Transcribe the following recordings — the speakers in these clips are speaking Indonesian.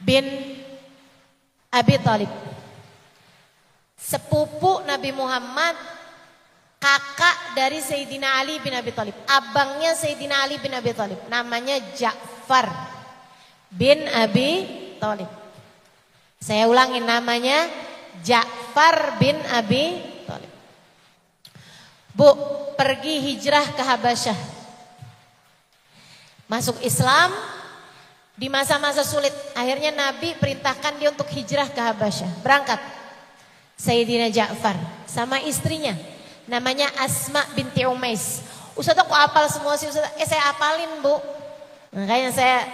bin Abi Thalib. Sepupu Nabi Muhammad, kakak dari Sayyidina Ali bin Abi Thalib. Abangnya Sayyidina Ali bin Abi Thalib. Namanya Ja'far bin Abi Thalib. Saya ulangin, namanya Ja'far bin Abi Thalib. Bu, pergi hijrah ke Habasyah. Masuk Islam di masa-masa sulit. Akhirnya Nabi perintahkan dia untuk hijrah ke Habasyah. Berangkat Sayyidina Ja'far sama istrinya, namanya Asma binti Umais. Ustaz, aku hafal semua sih Ustaz. Saya hafalin Bu. Makanya saya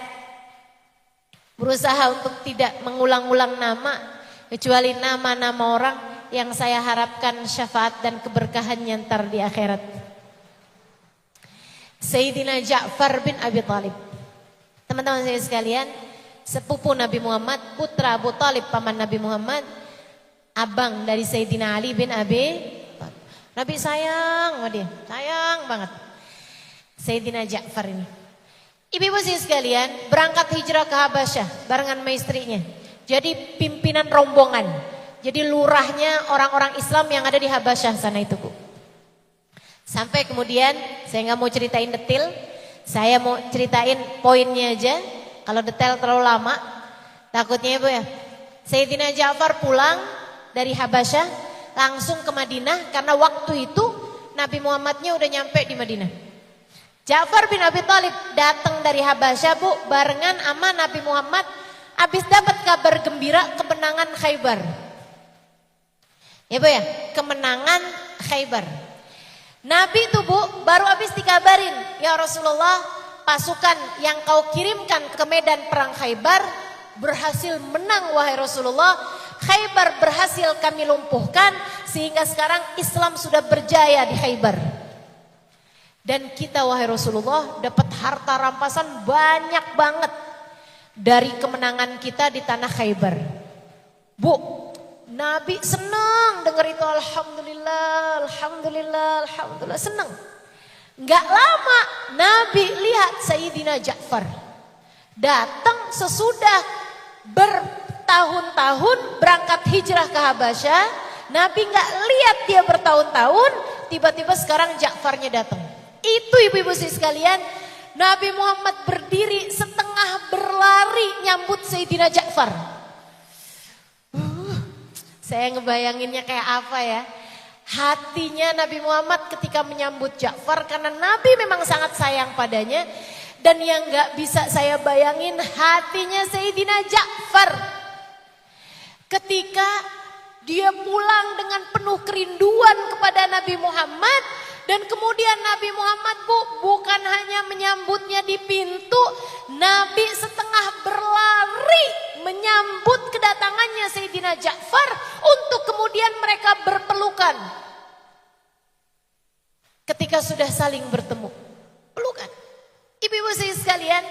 berusaha untuk tidak mengulang-ulang nama, kecuali nama-nama orang yang saya harapkan syafaat dan keberkahannya ntar di akhirat. Sayyidina Ja'far bin Abi Thalib. Teman-teman saya sekalian, sepupu Nabi Muhammad, putra Abu Thalib paman Nabi Muhammad, abang dari Sayyidina Ali bin Abi Thalib. Nabi sayang sama dia, sayang banget Sayyidina Ja'far ini. Ibu-ibu sekalian, berangkat hijrah ke Habasyah barengan sama istrinya. Jadi pimpinan rombongan. Jadi lurahnya orang-orang Islam yang ada di Habasyah sana itu Bu. Sampai kemudian saya nggak mau ceritain detail, saya mau ceritain poinnya aja. Kalau detail terlalu lama, takutnya Bu ya. Sayyidina Ja'far pulang dari Habasyah langsung ke Madinah karena waktu itu Nabi Muhammadnya udah nyampe di Madinah. Ja'far bin Abi Thalib datang dari Habasyah Bu, barengan sama Nabi Muhammad habis dapat kabar gembira kemenangan Khaybar. Ya Bu ya, kemenangan Khaybar. Nabi itu Bu baru habis dikabarin, ya Rasulullah, pasukan yang kau kirimkan ke medan perang Khaybar berhasil menang wahai Rasulullah. Khaybar berhasil kami lumpuhkan sehingga sekarang Islam sudah berjaya di Khaybar. Dan kita wahai Rasulullah dapat harta rampasan banyak banget dari kemenangan kita di tanah Khaybar. Bu, Nabi senang dengar itu, alhamdulillah, alhamdulillah, alhamdulillah, senang. Enggak lama Nabi lihat Sayyidina Ja'far datang sesudah bertahun-tahun berangkat hijrah ke Habasyah. Nabi enggak lihat dia bertahun-tahun, tiba-tiba sekarang Ja'farnya datang. Itu ibu-ibu sekalian, Nabi Muhammad berdiri setengah berlari nyambut Sayyidina Ja'far. Saya ngebayanginnya kayak apa ya. Hatinya Nabi Muhammad ketika menyambut Ja'far, karena Nabi memang sangat sayang padanya. Dan yang gak bisa saya bayangin hatinya Sayyidina Ja'far ketika dia pulang dengan penuh kerinduan kepada Nabi Muhammad. Dan kemudian Nabi Muhammad Bu bukan hanya menyambutnya di pintu, Nabi setengah berlari menyambut kedatangannya Sayyidina Ja'far untuk kemudian mereka berpelukan. Ketika sudah saling bertemu, pelukan. Ibu-ibu sekalian,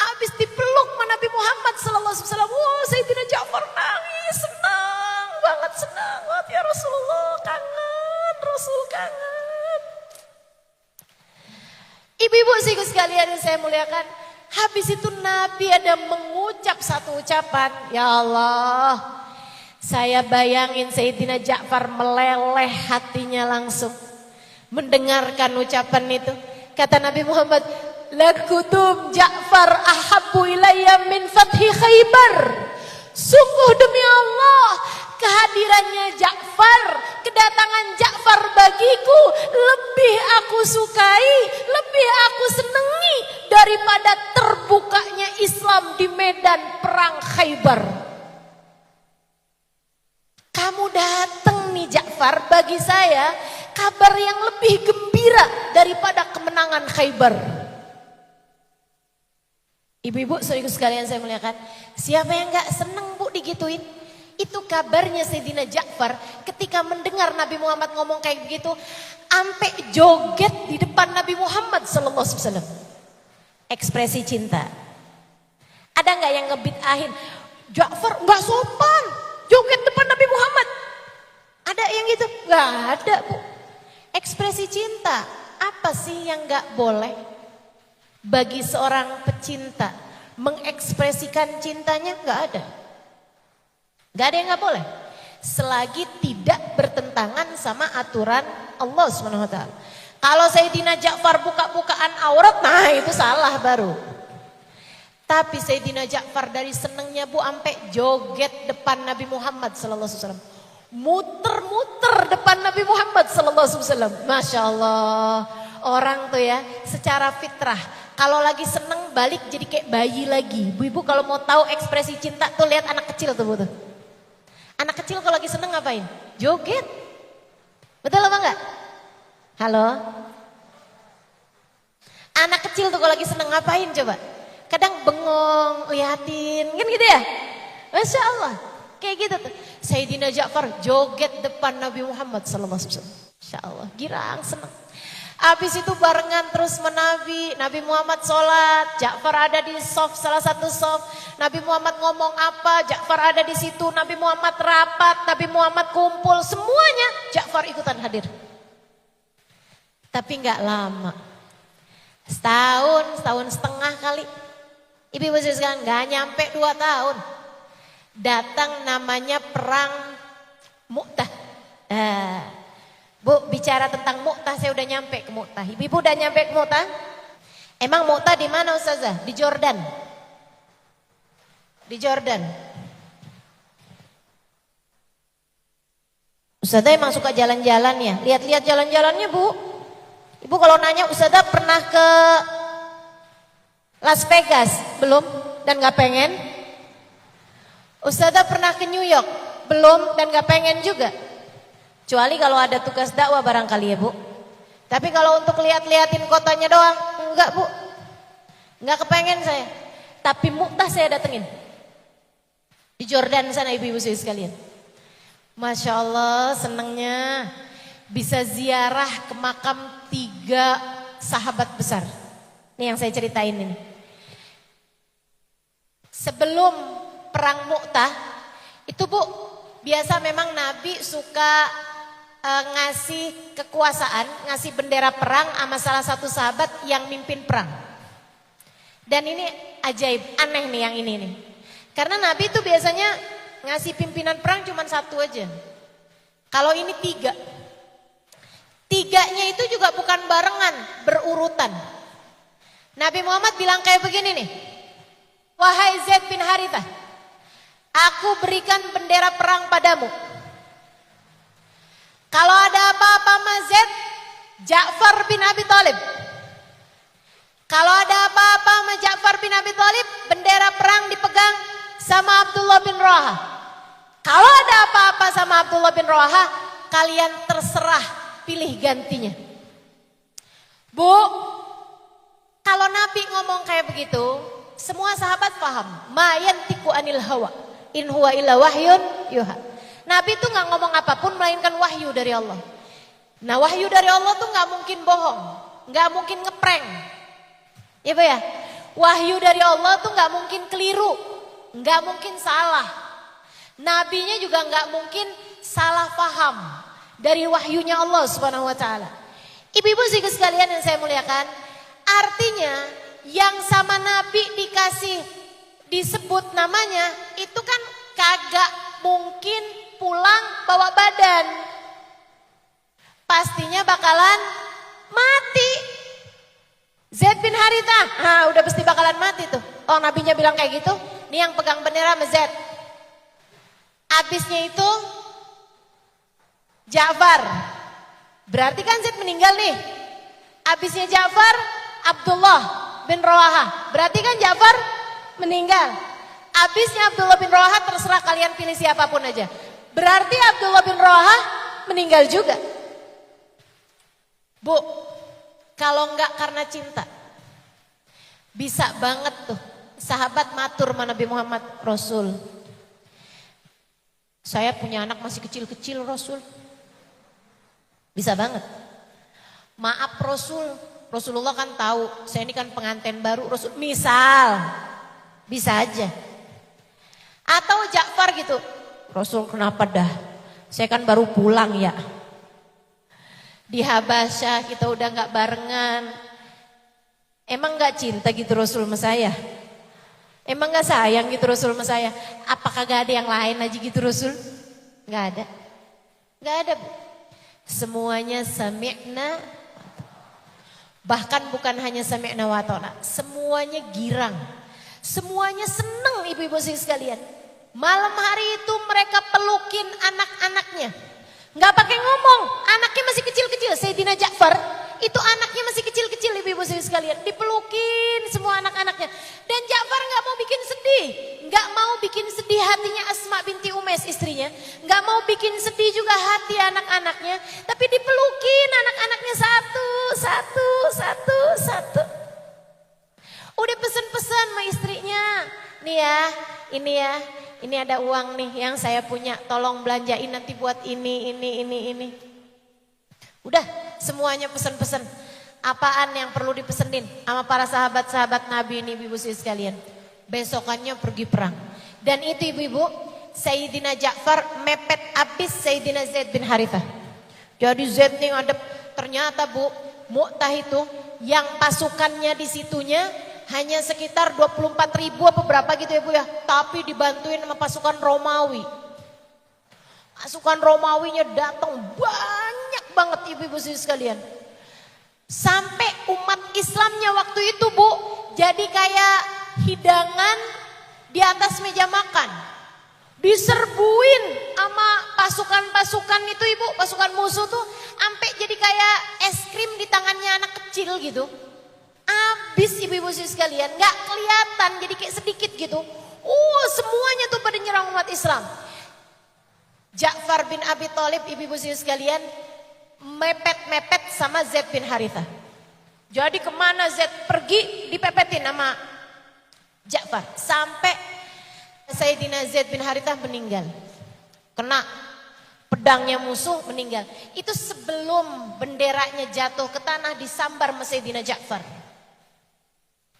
habis dipeluk Nabi Muhammad sallallahu alaihi wasallam, wow, Sayyidina Ja'far nangis, senang banget ya Rasulullah, kangen, Rasul kangen. Ibu-ibu sekalian yang saya muliakan, habis itu Nabi ada mengucap satu ucapan, ya Allah, saya bayangin Sayyidina Ja'far meleleh hatinya langsung mendengarkan ucapan itu. Kata Nabi Muhammad, lakutum Ja'far ahabbu ilayya min fathi Khaybar. Sungguh demi Allah, kehadirannya Ja'far, kedatangan Ja'far bagiku lebih aku sukai, lebih aku senangi daripada terbukanya Islam di medan perang Khaybar. Kamu datang nih Ja'far, bagi saya kabar yang lebih gembira daripada kemenangan Khaybar. Ibu-ibu saudaraku sekalian saya muliakan, siapa yang gak seneng Bu digituin? Itu kabarnya Sayyidina Ja'far ketika mendengar Nabi Muhammad ngomong kayak begitu, ampe joget di depan Nabi Muhammad sallallahu alaihi wasallam. Ekspresi cinta. Ada nggak yang ngebid'ahin? Ja'far nggak sopan, joget depan Nabi Muhammad. Ada yang gitu? Nggak ada Bu. Ekspresi cinta. Apa sih yang nggak boleh bagi seorang pecinta mengekspresikan cintanya, nggak ada. Nggak ada yang nggak boleh. Selagi tidak bertentangan sama aturan Allah SWT. Kalau Sayyidina Ja'far buka-bukaan aurat, nah itu salah baru. Tapi Sayyidina Ja'far dari senengnya Bu ampe joget depan Nabi Muhammad SAW. Muter-muter depan Nabi Muhammad SAW. Masya Allah. Orang tuh ya secara fitrah. Kalau lagi seneng balik jadi kayak bayi lagi. Bu-ibu kalau mau tahu ekspresi cinta tuh lihat anak kecil tuh Bu tuh. Anak kecil kalau lagi seneng ngapain? Joget. Betul apa enggak? Halo? Anak kecil tuh kalau lagi seneng ngapain coba? Kadang bengong, liatin, kan gitu ya? Masya Allah. Kayak gitu tuh. Sayyidina Ja'far joget depan Nabi Muhammad SAW. Masya Allah, girang, seneng. Habis itu barengan terus menabi, Nabi Muhammad sholat, Ja'far ada di sof, salah satu sof. Nabi Muhammad ngomong apa, Ja'far ada di situ. Nabi Muhammad rapat, Nabi Muhammad kumpul, semuanya Ja'far ikutan hadir. Tapi nggak lama, setahun setengah kali. Ibu-ibu sekalian, nggak nyampe 2 tahun. Datang namanya perang Mu'tah. Bu, bicara tentang Mu'tah, saya udah nyampe ke Mu'tah. Ibu udah nyampe ke Mu'tah? Emang Mu'tah di mana Ustazah? Di Jordan. Di Jordan. Ustazah emang suka jalan-jalan ya? Lihat-lihat jalan-jalannya Bu. Ibu kalau nanya Ustazah pernah ke Las Vegas? Belum dan gak pengen. Ustazah pernah ke New York? Belum dan gak pengen juga. Kecuali kalau ada tugas dakwah barangkali ya Bu. Tapi kalau untuk lihat-liatin kotanya doang, enggak Bu. Enggak kepengen saya. Tapi Mu'tah saya datengin. Di Jordan sana ibu-ibu sekalian. Masya Allah senangnya bisa ziarah ke makam 3 sahabat besar. Ini yang saya ceritain ini. Sebelum perang Mu'tah, itu Bu, biasa memang Nabi suka ngasih kekuasaan, ngasih bendera perang sama salah satu sahabat yang mimpin perang. Dan ini ajaib, aneh nih yang ini nih. Karena Nabi itu biasanya ngasih pimpinan perang cuma 1 aja. Kalau ini 3. 3-nya itu juga bukan barengan, berurutan. Nabi Muhammad bilang kayak begini nih. Wahai Zaid bin Harithah, aku berikan bendera perang padamu. Kalau ada apa-apa sama Zaid, Ja'far bin Abi Thalib. Kalau ada apa-apa sama Ja'far bin Abi Thalib, bendera perang dipegang sama Abdullah bin Rawaha. Kalau ada apa-apa sama Abdullah bin Rawaha, kalian terserah pilih gantinya. Bu, kalau Nabi ngomong kayak begitu, semua sahabat paham. Ma yantiqu anil hawa, in huwa illa wahyun yuha. Nabi tuh nggak ngomong apapun melainkan wahyu dari Allah. Nah wahyu dari Allah tuh nggak mungkin bohong, nggak mungkin ngeprank, ya Bu ya. Wahyu dari Allah tuh nggak mungkin keliru, nggak mungkin salah. Nabinya juga nggak mungkin salah paham dari wahyunya Allah Subhanahu Wa Taala. Ibu-ibu sekalian yang saya muliakan, artinya yang sama Nabi disebut namanya itu kan kagak mungkin pulang bawa badan. Pastinya bakalan mati. Zaid bin Harithah, udah pasti bakalan mati tuh. Oh nabinya bilang kayak gitu. Nih yang pegang bendera sama Zaid. Abisnya itu Ja'far. Berarti kan Zaid meninggal nih. Abisnya Ja'far, Abdullah bin Rawaha. Berarti kan Ja'far meninggal. Abisnya Abdullah bin Rawaha, terserah kalian pilih siapapun aja. Berarti Abdullah bin Rawaha meninggal juga. Bu, kalau enggak karena cinta, bisa banget tuh sahabat matur sama Nabi Muhammad, Rasul, saya punya anak masih kecil-kecil Rasul. Bisa banget. Maaf Rasul, Rasulullah kan tahu saya ini kan pengantin baru Rasul. Misal, bisa aja. Atau Ja'far gitu, Rasul kenapa dah? Saya kan baru pulang ya. Di Habasyah kita udah gak barengan. Emang gak cinta gitu Rasul sama saya? Emang gak sayang gitu Rasul sama saya? Apakah gak ada yang lain aja gitu Rasul? Gak ada. Gak ada Bu. Semuanya sami'na. Bahkan bukan hanya sami'na wa ta'na. Semuanya girang. Semuanya senang ibu-ibu sekalian. Malam hari itu mereka pelukin anak-anaknya. Gak pakai ngomong. Anaknya masih kecil-kecil. Sayyidina Ja'far. Itu anaknya masih kecil-kecil ibu-ibu sekalian. Dipelukin semua anak-anaknya. Dan Ja'far gak mau bikin sedih. Gak mau bikin sedih hatinya Asma binti Umais istrinya. Gak mau bikin sedih juga hati anak-anaknya. Tapi dipelukin anak-anaknya satu. Udah pesen-pesen sama istrinya. Nih ya, ini ada uang nih yang saya punya. Tolong belanjain nanti buat ini. Udah semuanya pesen-pesen. Apaan yang perlu dipesenin sama para sahabat-sahabat Nabi ini ibu-ibu sekalian. Besokannya pergi perang. Dan itu ibu-ibu, Sayyidina Ja'far mepet habis Sayyidina Zaid bin Harithah. Jadi Zaid nih ngadep, ternyata Bu, Mu'tah itu yang pasukannya di situnya hanya sekitar 24.000 apa berapa gitu ya Bu ya. Tapi dibantuin sama pasukan Romawi. Pasukan Romawinya datang banyak banget ibu-ibu sekalian. Sampai umat Islamnya waktu itu Bu, jadi kayak hidangan di atas meja makan. Diserbuin sama pasukan-pasukan itu ibu, pasukan musuh tuh sampai jadi kayak es krim di tangannya anak kecil gitu. Abis ibu-ibu sekalian, gak kelihatan, jadi kayak sedikit gitu. Semuanya tuh pada nyerang umat Islam. Ja'far bin Abi Thalib ibu-ibu sekalian mepet-mepet sama Zaid bin Harithah. Jadi kemana Zaid pergi dipepetin sama Ja'far. Sampai Sayyidina Zaid bin Harithah meninggal. Kena pedangnya musuh meninggal. Itu sebelum benderanya jatuh ke tanah disambar sama Sayyidina Ja'far.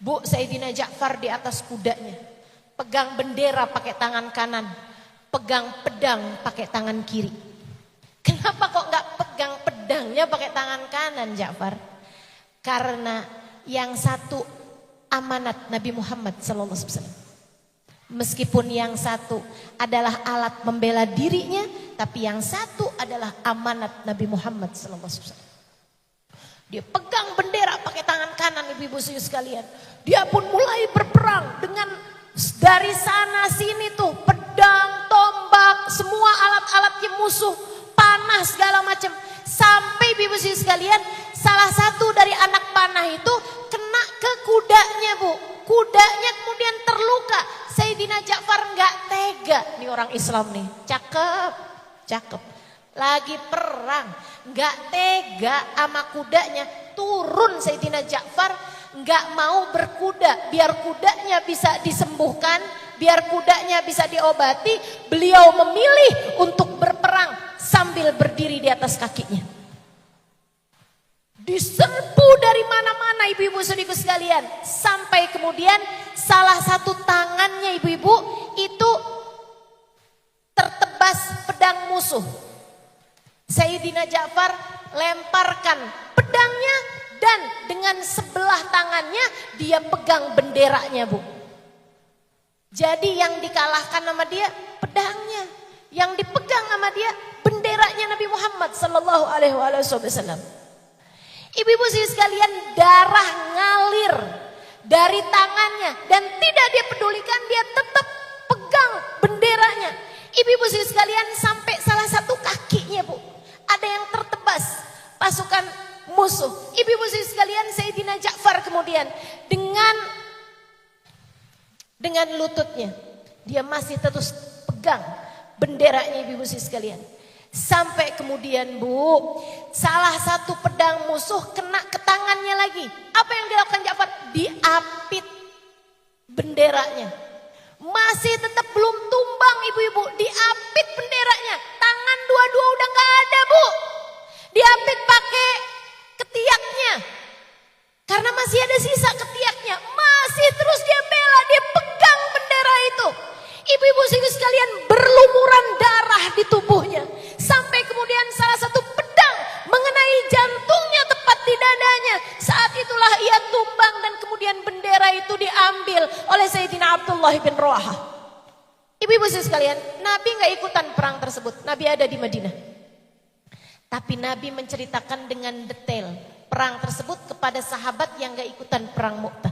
Bu, Sayyidina Ja'far di atas kudanya. Pegang bendera pakai tangan kanan. Pegang pedang pakai tangan kiri. Kenapa kok gak pegang pedangnya pakai tangan kanan Ja'far? Karena yang satu amanat Nabi Muhammad SAW. Meskipun yang satu adalah alat membela dirinya, tapi yang satu adalah amanat Nabi Muhammad SAW. Dia pegang bendera pakai tangan kanan ibu-ibu sekalian. Dia pun mulai berperang dengan dari sana sini tuh pedang, tombak, semua alat-alatnya musuh, panah segala macam. Sampai ibu-ibu sekalian, salah satu dari anak panah itu kena ke kudanya Bu. Kudanya kemudian terluka. Sayyidina Ja'far nggak tega. Nih orang Islam nih, cakep. Lagi perang, nggak tega sama kudanya. Turun Sayyidina Ja'far, nggak mau berkuda. Biar kudanya bisa disembuhkan, biar kudanya bisa diobati. Beliau memilih untuk berperang sambil berdiri di atas kakinya. Diserbu dari mana-mana ibu-ibu saudaraku sekalian. Sampai kemudian salah satu tangannya ibu-ibu itu tertebas pedang musuh. Sayyidina Ja'far lemparkan pedangnya dan dengan sebelah tangannya dia pegang benderanya Bu. Jadi yang dikalahkan sama dia pedangnya. Yang dipegang sama dia benderanya Nabi Muhammad sallallahu alaihi wasallam. Ibu-ibu sekalian, darah ngalir dari tangannya dan tidak dia pedulikan, dia tetap pegang benderanya. Ibu-ibu sekalian, sampai salah satu kakinya Bu, ada yang tertebas pasukan musuh. Ibu-ibu sekalian, Sayyidina Ja'far kemudian dengan lututnya dia masih terus pegang benderanya ibu-ibu sekalian. Sampai kemudian Bu, salah satu pedang musuh kena ke tangannya lagi. Apa yang dilakukan Ja'far? Diapit benderanya. Masih tetap belum tumbang ibu-ibu, diapit benderanya. Tangan dua-dua udah gak ada Bu. Diapit pakai ketiaknya. Karena masih ada sisa ketiaknya. Masih terus dia bela, dia pegang bendera itu. Ibu-ibu sekalian, berlumuran darah di tubuhnya. Sampai kemudian salah satu pedang mengenai jantungnya tepat di dadanya. Saat itulah ia tumbang dan kemudian bendera bendera itu diambil oleh Sayyidina Abdullah bin Rawaha. Ibu-ibu sekalian, Nabi nggak ikutan perang tersebut. Nabi ada di Madinah. Tapi Nabi menceritakan dengan detail perang tersebut kepada sahabat yang nggak ikutan perang Mu'tah.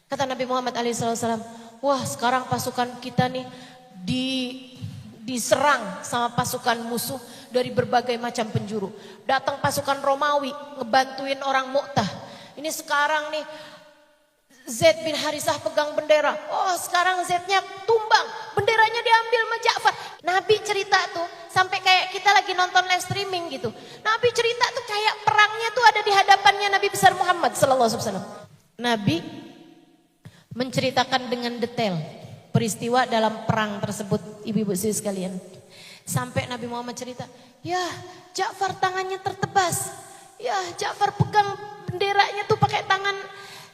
Kata Nabi Muhammad SAW, wah sekarang pasukan kita nih diserang sama pasukan musuh dari berbagai macam penjuru. Datang pasukan Romawi ngebantuin orang Mu'tah. Ini sekarang nih Zaid bin Harisah pegang bendera. Oh sekarang Zaidnya tumbang, benderanya diambil sama Ja'far. Nabi cerita tuh sampai kayak kita lagi nonton live streaming gitu. Nabi cerita tuh kayak perangnya tuh ada di hadapannya Nabi besar Muhammad SAW. Nabi menceritakan dengan detail peristiwa dalam perang tersebut, ibu-ibu sekalian. Sampai Nabi Muhammad cerita, ya Ja'far tangannya tertebas. Ya Ja'far pegang benderanya tuh pakai tangan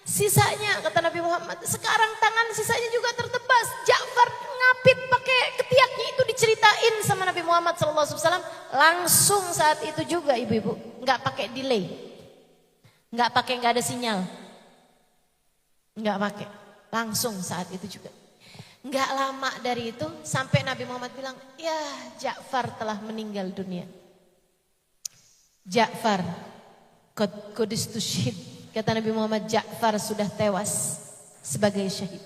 sisanya, kata Nabi Muhammad. Sekarang tangan sisanya juga tertebas. Ja'far ngapit pakai ketiaknya, itu diceritain sama Nabi Muhammad SAW. Langsung saat itu juga ibu-ibu, nggak pakai delay, nggak ada sinyal, nggak pakai, langsung saat itu juga. Nggak lama dari itu sampai Nabi Muhammad bilang, ya Ja'far telah meninggal dunia. Ja'far qad istushhid. Kata Nabi Muhammad, Ja'far sudah tewas sebagai syahid.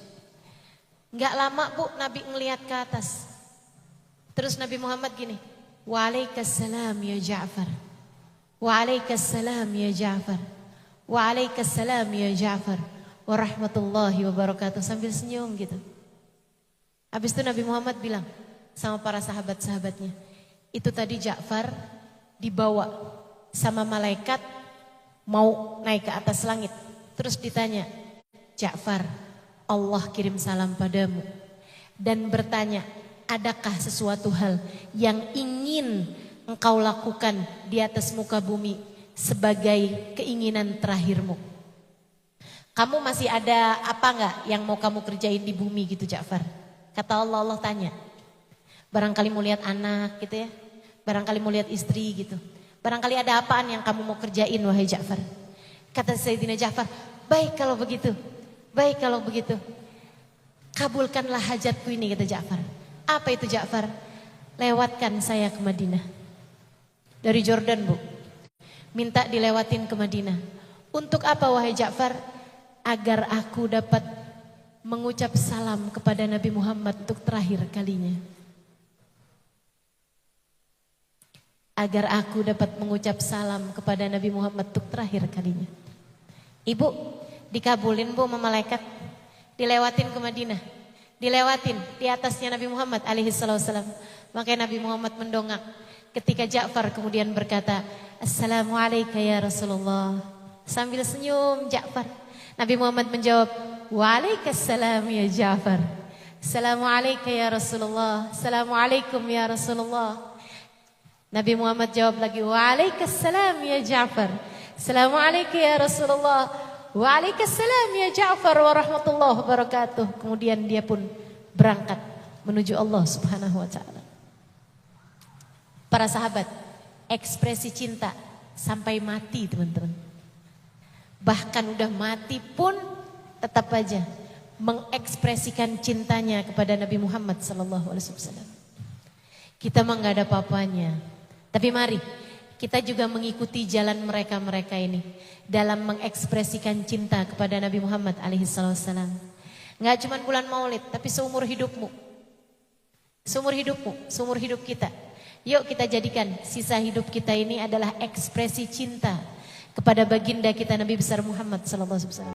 Nggak lama Bu, Nabi ngelihat ke atas. Terus Nabi Muhammad gini, waalaikumsalam ya Ja'far. Waalaikumsalam ya Ja'far. Waalaikumsalam ya Ja'far. Warahmatullahi wabarakatuh. Sambil senyum gitu. Habis itu Nabi Muhammad bilang sama para sahabat-sahabatnya, itu tadi Ja'far dibawa sama malaikat mau naik ke atas langit. Terus ditanya, Ja'far, Allah kirim salam padamu dan bertanya, adakah sesuatu hal yang ingin engkau lakukan di atas muka bumi sebagai keinginan terakhirmu? Kamu masih ada apa enggak yang mau kamu kerjain di bumi gitu Ja'far? Kata Allah, Allah tanya. Barangkali mau lihat anak gitu ya. Barangkali mau lihat istri gitu. Barangkali ada apaan yang kamu mau kerjain wahai Ja'far. Kata Sayyidina Ja'far, baik kalau begitu. Baik kalau begitu. Kabulkanlah hajatku ini, kata Ja'far. Apa itu Ja'far? Lewatkan saya ke Madinah. Dari Jordan Bu. Minta dilewatin ke Madinah. Untuk apa wahai Ja'far? Agar aku dapat mengucap salam kepada Nabi Muhammad untuk terakhir kalinya. Agar aku dapat mengucap salam kepada Nabi Muhammad untuk terakhir kalinya. Ibu, dikabulin Bu sama malaikat. Dilewatin ke Madinah. Dilewatin di atasnya Nabi Muhammad alaihissalam. Makanya Nabi Muhammad mendongak. Ketika Ja'far kemudian berkata, Assalamualaikum ya Rasulullah. Sambil senyum Ja'far. Nabi Muhammad menjawab, waalaikumsalam ya Ja'far. Assalamualaikum ya Rasulullah. Assalamualaikum ya Rasulullah. Nabi Muhammad jawab lagi, waalaikumsalam ya Ja'far. Assalamualaikum ya Rasulullah. Waalaikumsalam ya Ja'far warahmatullahi wabarakatuh. Kemudian dia pun berangkat menuju Allah Subhanahu wa taala. Para sahabat, ekspresi cinta sampai mati teman-teman. Bahkan udah mati pun tetap aja mengekspresikan cintanya kepada Nabi Muhammad SAW. Kita mah nggak ada apa-apanya. Tapi mari kita juga mengikuti jalan mereka-mereka ini dalam mengekspresikan cinta kepada Nabi Muhammad SAW. Nggak cuma bulan Maulid, tapi seumur hidupmu, seumur hidup kita. Yuk kita jadikan sisa hidup kita ini adalah ekspresi cinta kepada baginda kita Nabi besar Muhammad SAW.